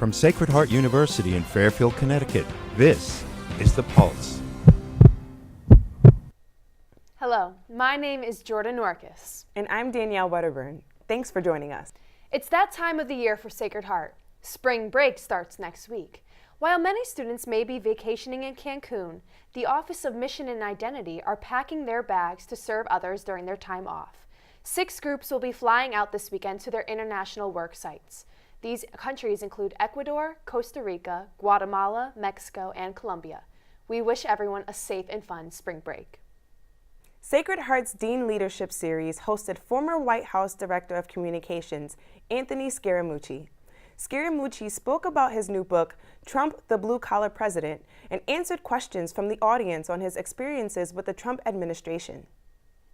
From Sacred Heart University in Fairfield, Connecticut, this is The Pulse. Hello, my name is Jordan Norkus. And I'm Danielle Wedderburn. Thanks for joining us. It's that time of the year for Sacred Heart. Spring break starts next week. While many students may be vacationing in Cancun, the Office of Mission and Identity are packing their bags to serve others during their time off. 6 groups will be flying out this weekend to their international work sites. These countries include Ecuador, Costa Rica, Guatemala, Mexico, and Colombia. We wish everyone a safe and fun spring break. Sacred Heart's Dean Leadership Series hosted former White House Director of Communications, Anthony Scaramucci. Scaramucci spoke about his new book, Trump, the Blue Collar President, and answered questions from the audience on his experiences with the Trump administration.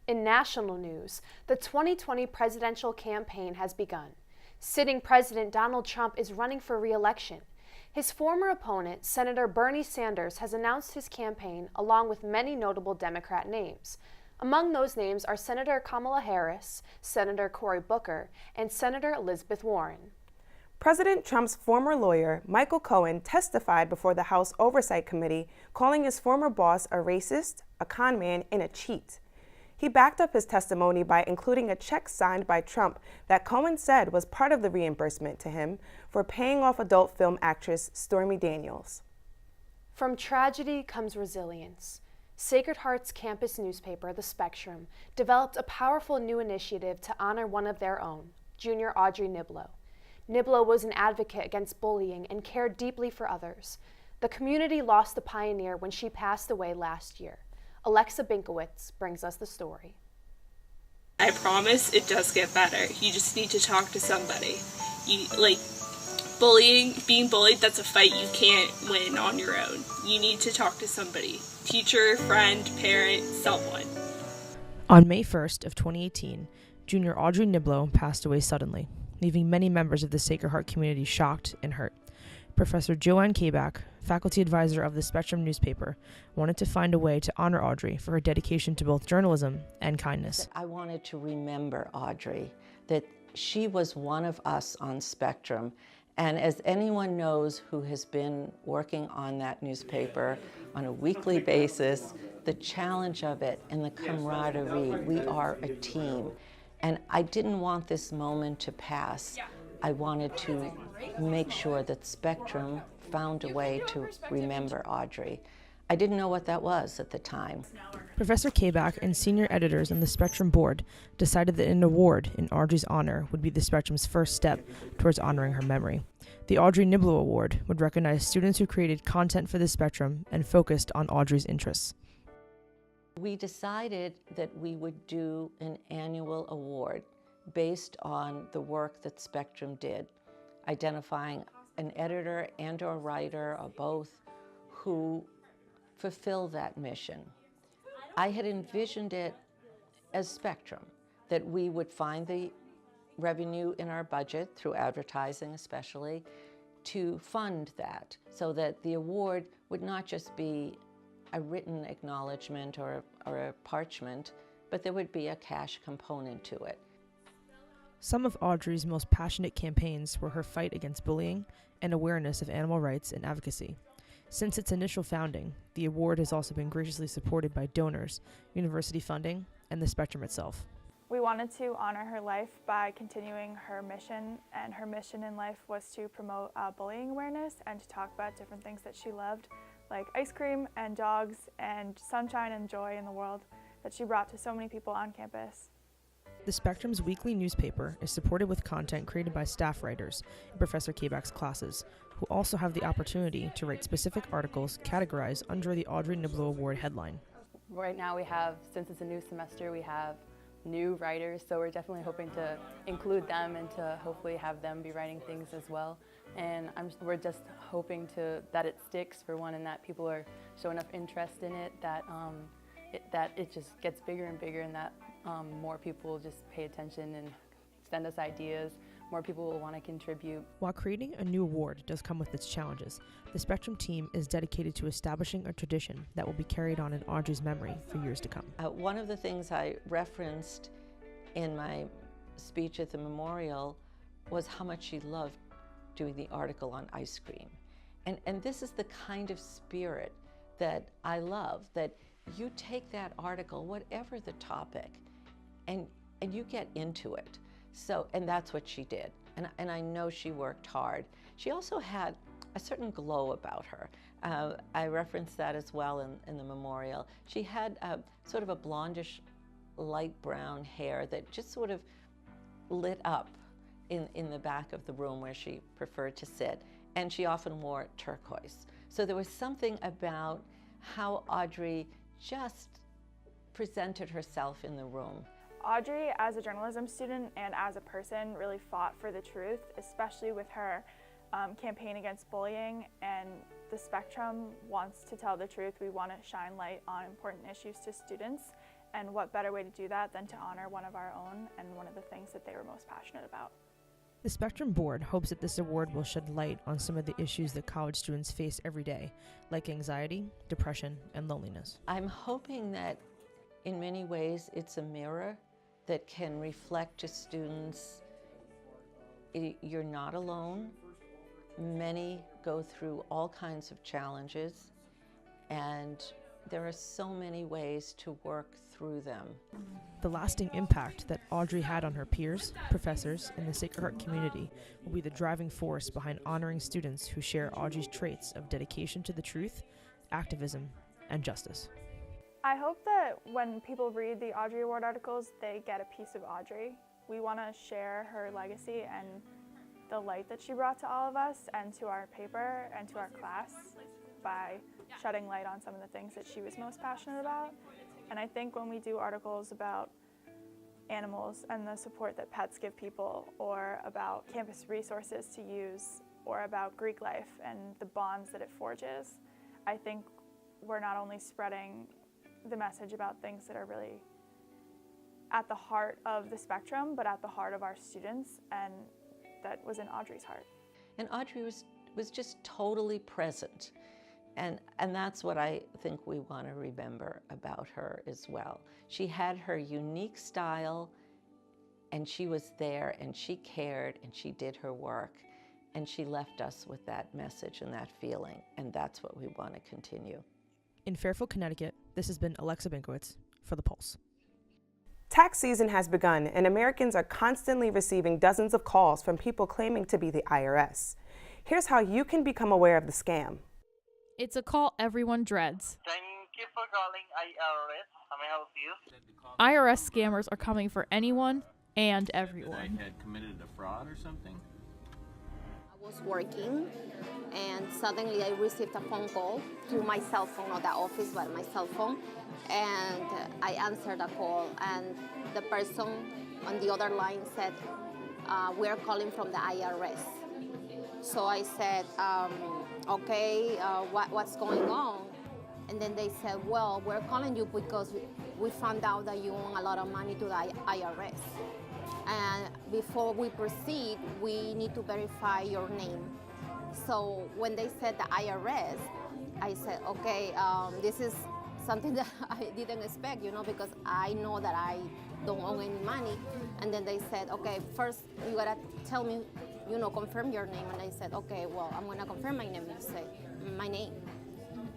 In national news, the 2020 presidential campaign has begun. Sitting President Donald Trump is running for re-election. His former opponent, Senator Bernie Sanders, has announced his campaign along with many notable Democrat names. Among those names are Senator Kamala Harris, Senator Cory Booker, and Senator Elizabeth Warren. President Trump's former lawyer, Michael Cohen, testified before the House Oversight Committee, calling his former boss a racist, a con man, and a cheat. He backed up his testimony by including a check signed by Trump that Cohen said was part of the reimbursement to him for paying off adult film actress Stormy Daniels. From tragedy comes resilience. Sacred Heart's campus newspaper, The Spectrum, developed a powerful new initiative to honor one of their own, Junior Audrey Niblo. Niblo was an advocate against bullying and cared deeply for others. The community lost a pioneer when she passed away last year. Alexa Binkowitz brings us the story. I promise it does get better. You just need to talk to somebody. Being bullied, that's a fight you can't win on your own. You need to talk to somebody. Teacher, friend, parent, someone. On May 1st of 2018, Junior Audrey Niblo passed away suddenly, leaving many members of the Sacred Heart community shocked and hurt. Professor Joanne Kabak, faculty advisor of the Spectrum newspaper, wanted to find a way to honor Audrey for her dedication to both journalism and kindness. I wanted to remember Audrey, that she was one of us on Spectrum. And as anyone knows who has been working on that newspaper on a weekly basis, the challenge of it and the camaraderie, we are a team. And I didn't want this moment to pass. I wanted to make sure that Spectrum found a way to remember Audrey. I didn't know what that was at the time. Professor Kabak and senior editors on the Spectrum board decided that an award in Audrey's honor would be the Spectrum's first step towards honoring her memory. The Audrey Niblo Award would recognize students who created content for the Spectrum and focused on Audrey's interests. We decided that we would do an annual award based on the work that Spectrum did, identifying an editor and or writer or both who fulfill that mission. I had envisioned it as Spectrum, that we would find the revenue in our budget, through advertising especially, to fund that, so that the award would not just be a written acknowledgement or a parchment, but there would be a cash component to it. Some of Audrey's most passionate campaigns were her fight against bullying and awareness of animal rights and advocacy. Since its initial founding, the award has also been graciously supported by donors, university funding, and the Spectrum itself. We wanted to honor her life by continuing her mission, and her mission in life was to promote bullying awareness and to talk about different things that she loved, like ice cream and dogs and sunshine and joy in the world that she brought to so many people on campus. The Spectrum's weekly newspaper is supported with content created by staff writers in Professor Kabak's classes, who also have the opportunity to write specific articles categorized under the Audrey Niblo Award headline. Right now we have, since it's a new semester, we have new writers, so we're definitely hoping to include them and to hopefully have them be writing things as well. And we're just hoping that it sticks, for one, and that people are showing enough interest in it, that it just gets bigger and bigger, and that more people just pay attention and send us ideas. More people will want to contribute. While creating a new award does come with its challenges, the Spectrum team is dedicated to establishing a tradition that will be carried on in Audrey's memory for years to come. One of the things I referenced in my speech at the memorial was how much she loved doing the article on ice cream. And this is the kind of spirit that I love, that you take that article, whatever the topic, and you get into it. So, and that's what she did. And I know she worked hard. She also had a certain glow about her. I referenced that as well in the memorial. She had sort of a blondish, light brown hair that just sort of lit up in the back of the room where she preferred to sit. And she often wore turquoise. So there was something about how Audrey just presented herself in the room. Audrey, as a journalism student and as a person, really fought for the truth, especially with her campaign against bullying. And the Spectrum wants to tell the truth. We want to shine light on important issues to students. And what better way to do that than to honor one of our own and one of the things that they were most passionate about. The Spectrum Board hopes that this award will shed light on some of the issues that college students face every day, like anxiety, depression, and loneliness. I'm hoping that in many ways it's a mirror that can reflect to students, you're not alone. Many go through all kinds of challenges, and there are so many ways to work through them. The lasting impact that Audrey had on her peers, professors, and the Sacred Heart community will be the driving force behind honoring students who share Audrey's traits of dedication to the truth, activism, and justice. I hope that when people read the Audrey Award articles, they get a piece of Audrey. We want to share her legacy and the light that she brought to all of us and to our paper and to our class by shedding light on some of the things that she was most passionate about. And I think when we do articles about animals and the support that pets give people, or about campus resources to use, or about Greek life and the bonds that it forges, I think we're not only spreading the message about things that are really at the heart of the Spectrum, but at the heart of our students, and that was in Audrey's heart. And Audrey was just totally present. And that's what I think we want to remember about her as well. She had her unique style, and she was there, and she cared, and she did her work, and she left us with that message and that feeling, and that's what we want to continue. In Fairfield, Connecticut, this has been Alexa Binkowitz for The Pulse. Tax season has begun, and Americans are constantly receiving dozens of calls from people claiming to be the IRS. Here's how you can become aware of the scam. It's a call everyone dreads. Thank you for calling IRS. How may I help you? IRS scammers are coming for anyone and everyone. I had committed a fraud or something. I was working, and suddenly I received a phone call through my cell phone, not the office, but my cell phone. And I answered the call, and the person on the other line said, we're calling from the IRS. So I said, okay, what's going on? And then they said, well, we're calling you because we found out that you owe a lot of money to the IRS. And before we proceed, we need to verify your name. So when they said the IRS, I said, okay, this is something that I didn't expect, because I know that I don't owe any money. And then they said, okay, first you gotta tell me, confirm your name. And I said, okay, well, I'm gonna confirm my name. You say, my name.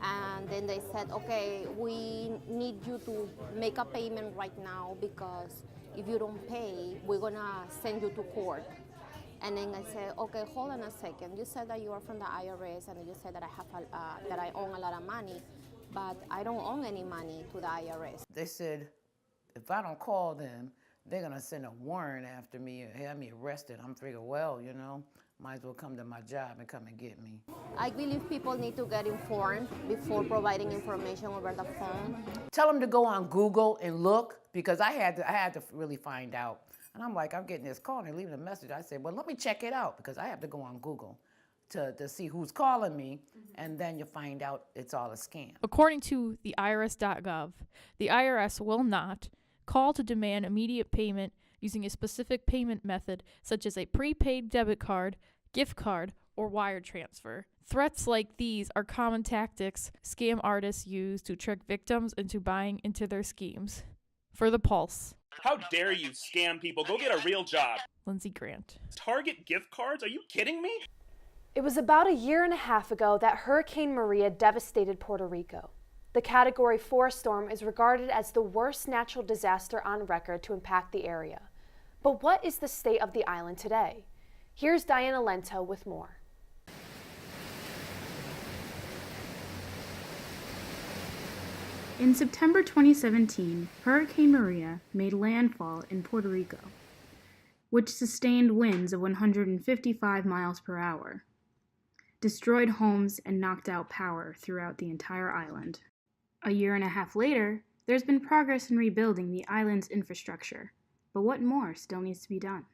And then they said, okay, we need you to make a payment right now, because if you don't pay, we're gonna send you to court. And then I said, okay, hold on a second. You said that you are from the IRS, and you said that that I own a lot of money, but I don't own any money to the IRS. They said, if I don't call them, they're gonna send a warrant after me and have me arrested. I'm thinking, well, might as well come to my job and come and get me. I believe people need to get informed before providing information over the phone. Tell them to go on Google and look, because I had to really find out. And I'm like, I'm getting this call and they're leaving a message. I said, well, let me check it out, because I have to go on Google to see who's calling me, and then you find out it's all a scam. According to the IRS.gov, the IRS will not call to demand immediate payment using a specific payment method, such as a prepaid debit card, gift card, or wire transfer. Threats like these are common tactics scam artists use to trick victims into buying into their schemes. For The Pulse. How dare you scam people? Go get a real job. Lindsey Grant. Target gift cards? Are you kidding me? It was about a year and a half ago that Hurricane Maria devastated Puerto Rico. The Category 4 storm is regarded as the worst natural disaster on record to impact the area. But what is the state of the island today? Here's Diana Lento with more. In September 2017, Hurricane Maria made landfall in Puerto Rico, which sustained winds of 155 miles per hour, destroyed homes, and knocked out power throughout the entire island. A year and a half later, there's been progress in rebuilding the island's infrastructure, but what more still needs to be done?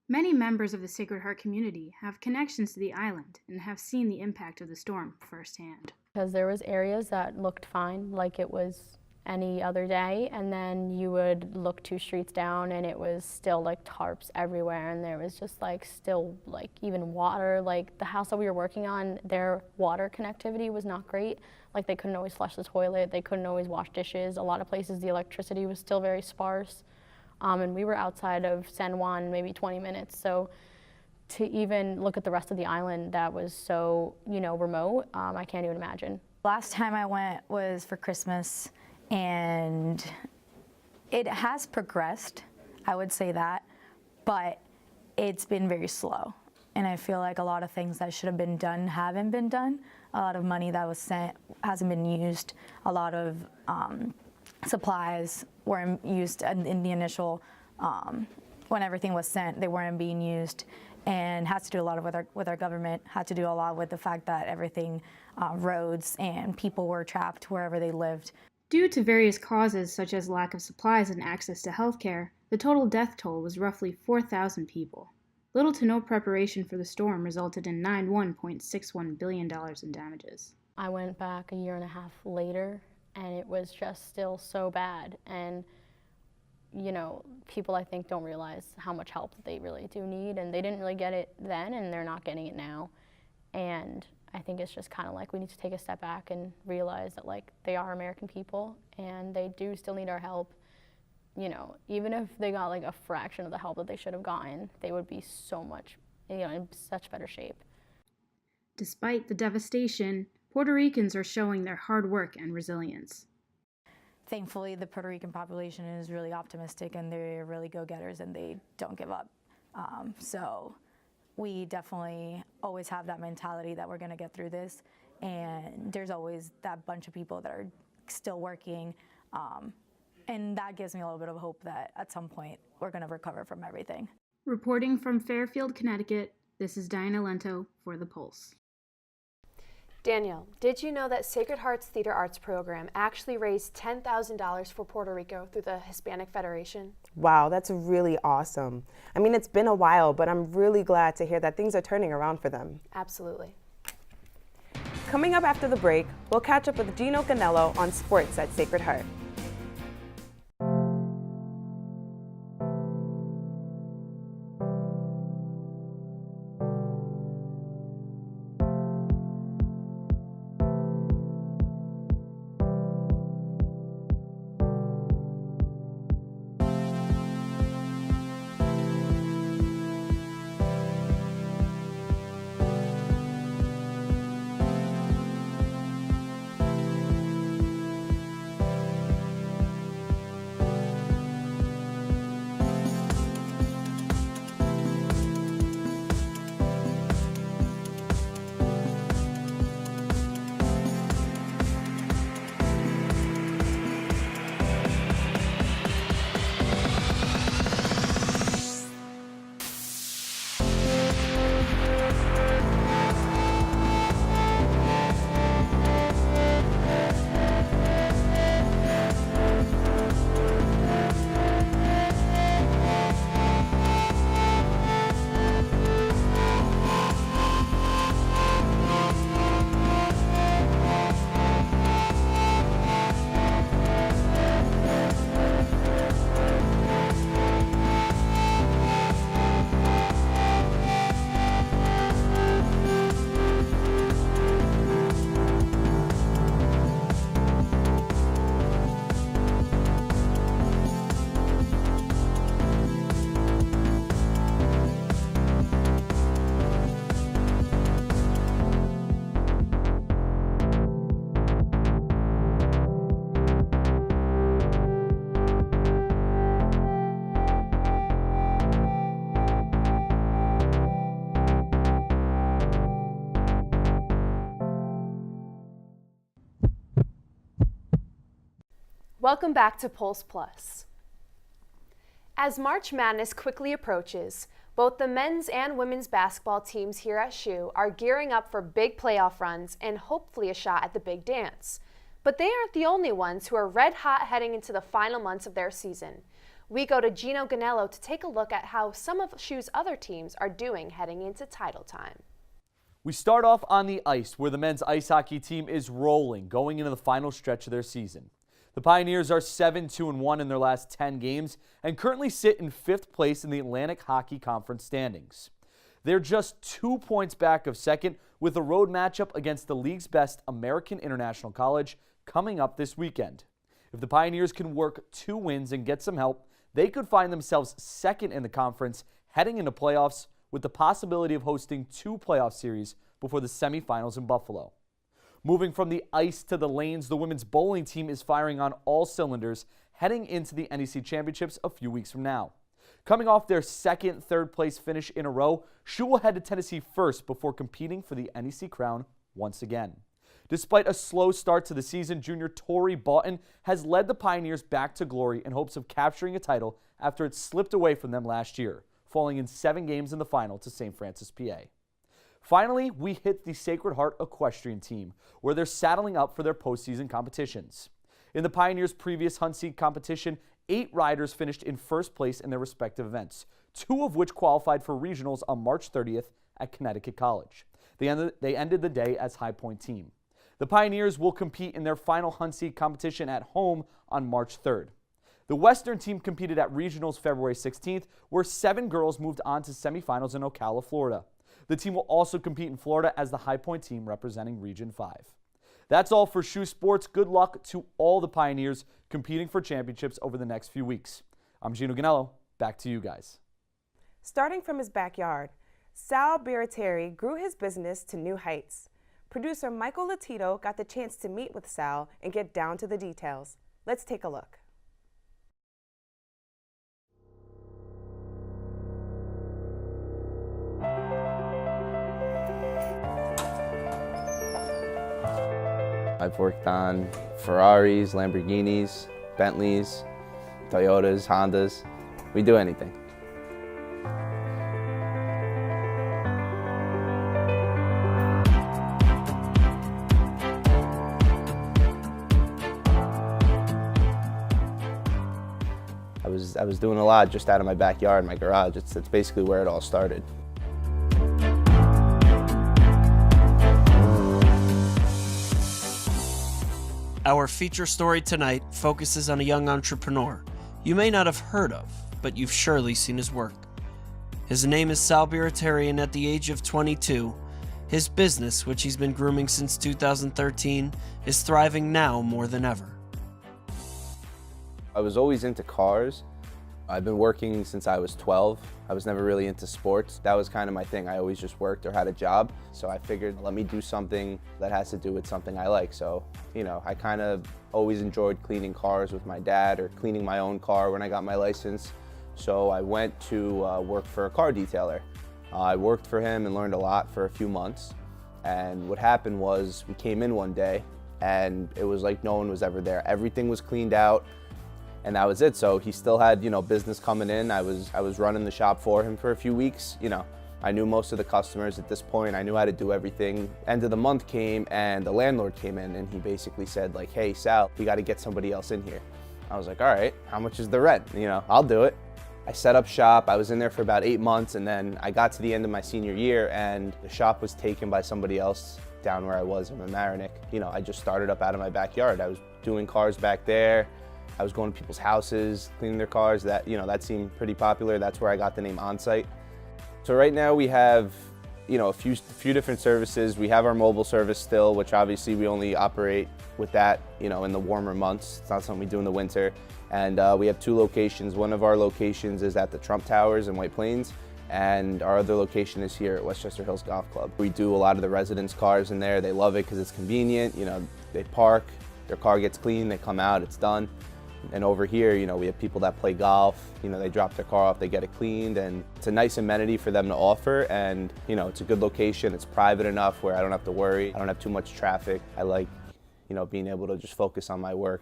Many members of the Sacred Heart community have connections to the island and have seen the impact of the storm firsthand. Because there was areas that looked fine, like it was any other day, and then you would look 2 streets down and it was still like tarps everywhere, and there was just like still like even water. Like the house that we were working on, their water connectivity was not great. Like they couldn't always flush the toilet, they couldn't always wash dishes. A lot of places the electricity was still very sparse, and we were outside of San Juan maybe 20 minutes. So to even look at the rest of the island that was so, remote, I can't even imagine. Last time I went was for Christmas, and it has progressed, I would say that, but it's been very slow. And I feel like a lot of things that should have been done haven't been done. A lot of money that was sent hasn't been used. A lot of supplies weren't used in the initial, when everything was sent, they weren't being used. And has to do a lot with our government, had to do a lot with the fact that everything, roads and people were trapped wherever they lived. Due to various causes such as lack of supplies and access to healthcare, the total death toll was roughly 4,000 people. Little to no preparation for the storm resulted in $91.61 billion in damages. I went back a year and a half later, and it was just still so bad. And people I think don't realize how much help that they really do need, and they didn't really get it then, and they're not getting it now. And I think it's just kind of like we need to take a step back and realize that like they are American people, and they do still need our help. Even if they got like a fraction of the help that they should have gotten, they would be so much, in such better shape. Despite the devastation, Puerto Ricans are showing their hard work and resilience. Thankfully, the Puerto Rican population is really optimistic, and they're really go-getters, and they don't give up. So we definitely always have that mentality that we're going to get through this, and there's always that bunch of people that are still working, and that gives me a little bit of hope that at some point we're going to recover from everything. Reporting from Fairfield, Connecticut, this is Diana Lento for The Pulse. Danielle, did you know that Sacred Heart's Theater Arts program actually raised $10,000 for Puerto Rico through the Hispanic Federation? Wow, that's really awesome. I mean, it's been a while, but I'm really glad to hear that things are turning around for them. Absolutely. Coming up after the break, we'll catch up with Gino Canello on sports at Sacred Heart. Welcome back to Pulse Plus. As March Madness quickly approaches, both the men's and women's basketball teams here at SHU are gearing up for big playoff runs and hopefully a shot at the big dance. But they aren't the only ones who are red hot heading into the final months of their season. We go to Gino Ganello to take a look at how some of SHU's other teams are doing heading into title time. We start off on the ice, where the men's ice hockey team is rolling, going into the final stretch of their season. The Pioneers are 7-2-1 in their last 10 games and currently sit in 5th place in the Atlantic Hockey Conference standings. They're just 2 points back of second, with a road matchup against the league's best American International College coming up this weekend. If the Pioneers can work 2 wins and get some help, they could find themselves second in the conference heading into playoffs, with the possibility of hosting 2 playoff series before the semifinals in Buffalo. Moving from the ice to the lanes, the women's bowling team is firing on all cylinders heading into the NEC Championships a few weeks from now. Coming off their second third-place finish in a row, SHU will head to Tennessee first before competing for the NEC crown once again. Despite a slow start to the season, junior Tori Boughton has led the Pioneers back to glory in hopes of capturing a title after it slipped away from them last year, falling in 7 games in the final to St. Francis, PA. Finally, we hit the Sacred Heart equestrian team, where they're saddling up for their postseason competitions. In the Pioneers' previous Hunt Seat competition, 8 riders finished in first place in their respective events, 2 of which qualified for regionals on March 30th at Connecticut College. They ended the day as High Point team. The Pioneers will compete in their final Hunt Seat competition at home on March 3rd. The Western team competed at regionals February 16th, where 7 girls moved on to semifinals in Ocala, Florida. The team will also compete in Florida as the High Point team representing Region 5. That's all for SHU Sports. Good luck to all the Pioneers competing for championships over the next few weeks. I'm Gino Ganello. Back to you guys. Starting from his backyard, Sal Baratieri grew his business to new heights. Producer Michael Latito got the chance to meet with Sal and get down to the details. Let's take a look. I've worked on Ferraris, Lamborghinis, Bentleys, Toyotas, Hondas. We do anything. I was doing a lot just out of my backyard, my garage. It's basically where it all started. Our feature story tonight focuses on a young entrepreneur you may not have heard of, but you've surely seen his work. His name is Sal Baratieri, and at the age of 22, his business, which he's been grooming since 2013, is thriving now more than ever. I was always into cars. I've been working since I was 12. I was never really into sports. That was kind of my thing. I always just worked or had a job. So I figured, let me do something that has to do with something I like. So, I kind of always enjoyed cleaning cars with my dad or cleaning my own car when I got my license. So I went to work for a car detailer. I worked for him and learned a lot for a few months. And what happened was we came in one day and it was like no one was ever there. Everything was cleaned out. And that was it. So he still had, business coming in. I was running the shop for him for a few weeks. I knew most of the customers at this point. I knew how to do everything. End of the month came and the landlord came in and he basically said like, hey, Sal, we got to get somebody else in here. I was like, all right, how much is the rent? I'll do it. I set up shop. I was in there for about 8 months and then I got to the end of my senior year and the shop was taken by somebody else down where I was in Mamaroneck. I just started up out of my backyard. I was doing cars back there. I was going to people's houses, cleaning their cars. That that seemed pretty popular. That's where I got the name OnSite. So right now we have, a few different services. We have our mobile service still, which obviously we only operate with that, in the warmer months. It's not something we do in the winter. And we have 2 locations. One of our locations is at the Trump Towers in White Plains, and our other location is here at Westchester Hills Golf Club. We do a lot of the residents' cars in there. They love it because it's convenient. They park, their car gets cleaned, they come out, it's done. And over here, we have people that play golf, they drop their car off, they get it cleaned, and it's a nice amenity for them to offer, and it's a good location, it's private enough where I don't have to worry, I don't have too much traffic. I like, being able to just focus on my work.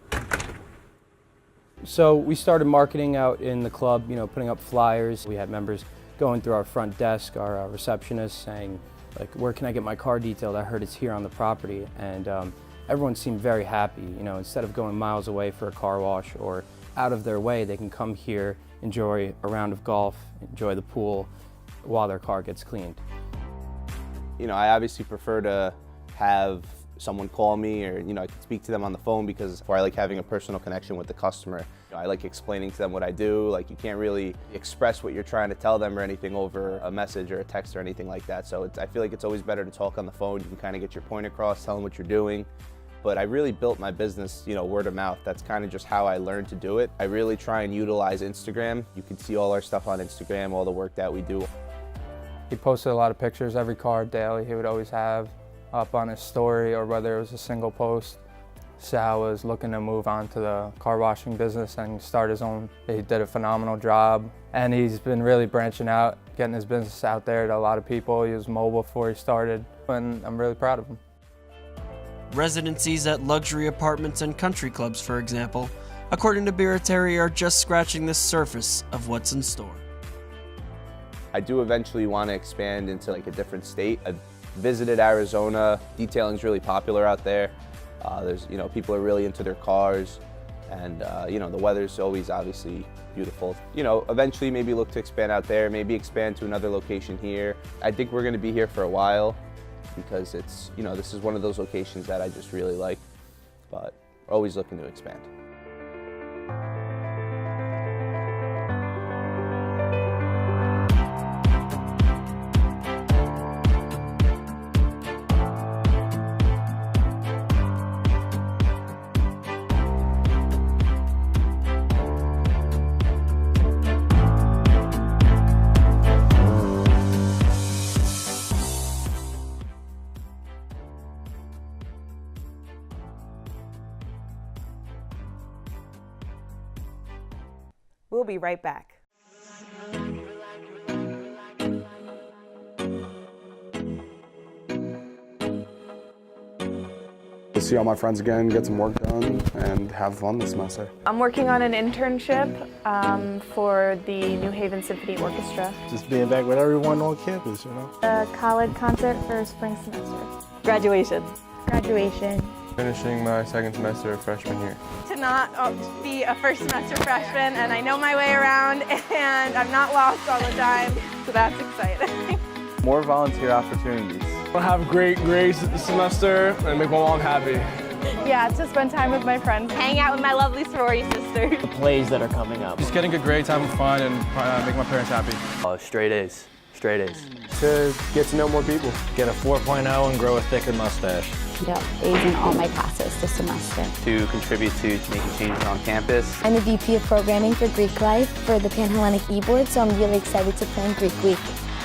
So we started marketing out in the club, putting up flyers. We had members going through our front desk, our receptionist, saying, like, where can I get my car detailed? I heard it's here on the property. And everyone seemed very happy. Instead of going miles away for a car wash or out of their way, they can come here, enjoy a round of golf, enjoy the pool while their car gets cleaned. I obviously prefer to have someone call me, or I can speak to them on the phone, because I like having a personal connection with the customer. I like explaining to them what I do. Like, you can't really express what you're trying to tell them or anything over a message or a text or anything like that. So I feel like it's always better to talk on the phone. You can kind of get your point across, tell them what you're doing. But I really built my business, word of mouth. That's kind of just how I learned to do it. I really try and utilize Instagram. You can see all our stuff on Instagram, all the work that we do. He posted a lot of pictures every car daily. He would always have up on his story, or whether it was a single post. Sal was looking to move on to the car washing business and start his own. He did a phenomenal job, and he's been really branching out, getting his business out there to a lot of people. He was mobile before he started, and I'm really proud of him. Residencies at luxury apartments and country clubs, for example, according to Birateri, are just scratching the surface of what's in store. I do eventually want to expand into like a different state. I've visited Arizona. Detailing's really popular out there. There's, people are really into their cars, and the weather's always obviously beautiful. Eventually maybe look to expand out there, maybe expand to another location here. I think we're going to be here for a while, because it's, this is one of those locations that I just really like, but always looking to expand. We'll be right back. To see all my friends again, get some work done, and have fun this semester. I'm working on an internship for the New Haven Symphony Orchestra. Just being back with everyone on campus, A college concert for spring semester. Graduation. Graduation. Finishing my second semester of freshman year. To not be a first semester freshman, and I know my way around, and I'm not lost all the time, so that's exciting. More volunteer opportunities. I'll have great grades this semester and make my mom happy. Yeah, to spend time with my friends. Hang out with my lovely sorority sister. The plays that are coming up. Just getting a great time of fun and make my parents happy. Straight A's. Straight A's. To get to know more people. Get a 4.0 and grow a thicker mustache. Yep, A's in all my classes this semester. To contribute to making changes on campus. I'm the VP of Programming for Greek Life for the Panhellenic e-board, so I'm really excited to plan Greek Week.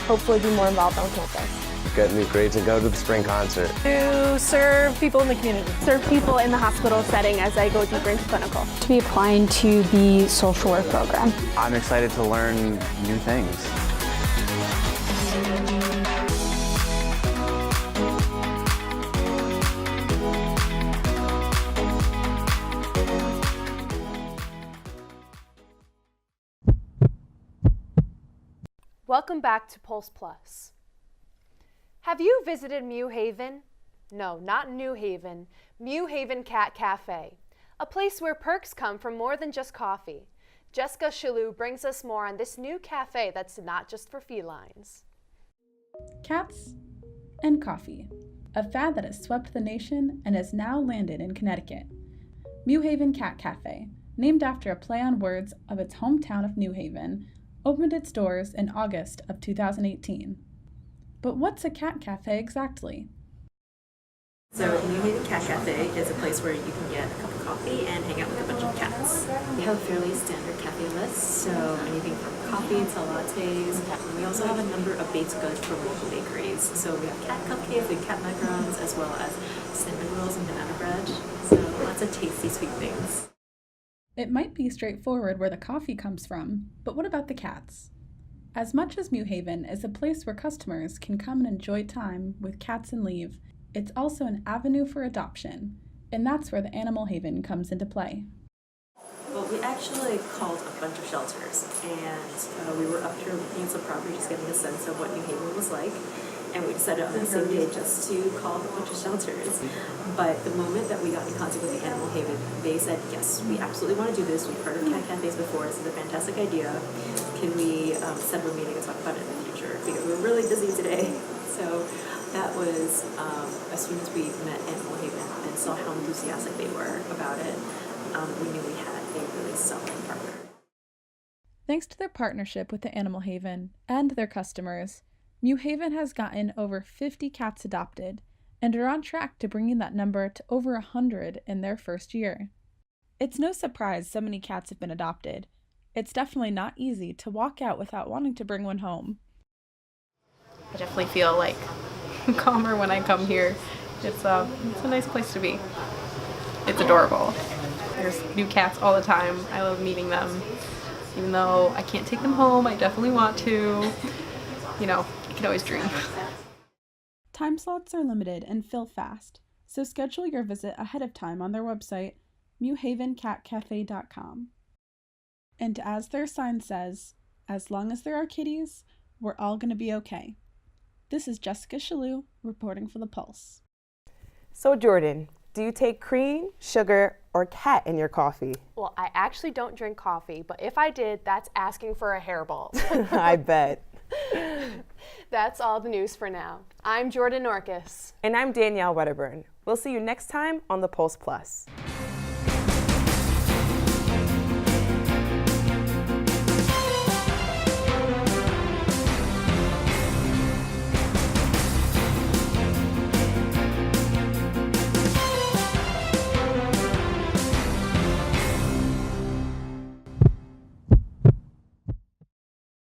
Hopefully be more involved on campus. Get new grades and go to the spring concert. To serve people in the community. Serve people in the hospital setting as I go deeper into clinical. To be applying to the social work program. I'm excited to learn new things. Welcome back to Pulse Plus. Have you visited Mew Haven? No, not New Haven. Mew Haven Cat Cafe, a place where perks come from more than just coffee. Jessica Shalou brings us more on this new cafe that's not just for felines. Cats and coffee, a fad that has swept the nation and has now landed in Connecticut. Mew Haven Cat Cafe, named after a play on words of its hometown of New Haven, opened its doors in August of 2018. But what's a cat cafe exactly? So Mew Haven Cat Cafe is a place where you can get a cup of coffee and hang out with a bunch of cats. We have a fairly standard cafe list, so anything from coffee to lattes. We also have a number of baked goods from local bakeries. So we have cat cupcakes and cat macarons, as well as cinnamon rolls and banana bread. So lots of tasty sweet things. It might be straightforward where the coffee comes from, but what about the cats? As much as Mew Haven is a place where customers can come and enjoy time with cats and leave, it's also an avenue for adoption, and that's where the Animal Haven comes into play. Well, we actually called a bunch of shelters, and we were up here looking at some property, just getting a sense of what New Haven was like. And we decided on that same day just to call a bunch of shelters. But the moment that we got in contact with the Animal Haven, they said, yes, we absolutely want to do this. We've heard of cat cafes before. This is a fantastic idea. Can we set up a meeting and talk about it in the future? Because we're really busy today. So that was, as soon as we met Animal Haven and saw how enthusiastic they were about it, we knew we had a really solid partner. Thanks to their partnership with the Animal Haven and their customers, New Haven has gotten over 50 cats adopted and are on track to bringing that number to over 100 in their first year. It's no surprise so many cats have been adopted. It's definitely not easy to walk out without wanting to bring one home. I definitely feel like calmer when I come here. It's a nice place to be. It's adorable. There's new cats all the time. I love meeting them. Even though I can't take them home, I definitely want to. You know, you can always dream. Time slots are limited and fill fast, so schedule your visit ahead of time on their website, MewhavenCatCafe.com. And as their sign says, as long as there are kitties, we're all going to be okay. This is Jessica Shalou reporting for The Pulse. So Jordan, do you take cream, sugar, or cat in your coffee? Well, I actually don't drink coffee, but if I did, that's asking for a hairball. I bet. That's all the news for now. I'm Jordan Orcus. And I'm Danielle Wedderburn. We'll see you next time on The Pulse Plus.